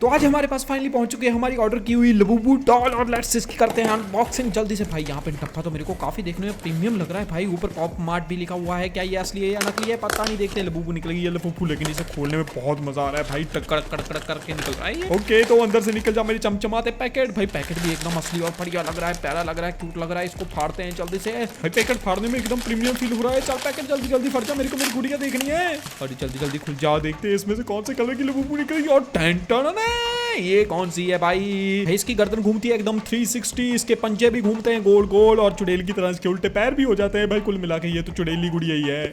तो आज हमारे पास फाइनली पहुंच चुके हैं हमारी ऑर्डर की हुई लबूबू डॉल और लेट्स इसकी करते हैं अनबॉक्सिंग जल्दी से। भाई यहाँ पे डब्बा तो मेरे को काफी देखने में प्रीमियम लग रहा है भाई। ऊपर पॉप मार्ट भी लिखा हुआ है, क्या ये असली है या नकली है पता नहीं। देखते हैं लबूबू निकलेगी या लबूबू, लेकिन इसे खोलने में बहुत मजा आ रहा है भाई। टक्कर कड़क करके निकल रहा है। ओके तो अंदर से निकल जा मेरी चमचमाते पैकेट। भाई पैकेट भी एकदम असली और बढ़िया लग रहा है, प्यारा लग रहा है, क्यूट लग रहा है। इसको फाड़ते हैं जल्दी से। भाई पैकेट फाड़ने में एकदम प्रीमियम फील हो रहा है। चल पैकेट जल्दी जल्दी फट जा, मेरे को मेरी गुड़िया देखनी है। अरे जल्दी जल्दी खुल जा, देखते हैं इसमें से कौन से कलर की लबूबू निकलेगी। और टेंटन ये कौन सी है भाई? इसकी गर्दन घूमती है एकदम 360, इसके पंजे भी घूमते हैं गोल गोल और चुड़ैल की तरह इसके उल्टे पैर भी हो जाते हैं। भाई कुल मिला के ये तो चुड़ैली गुड़िया ही है।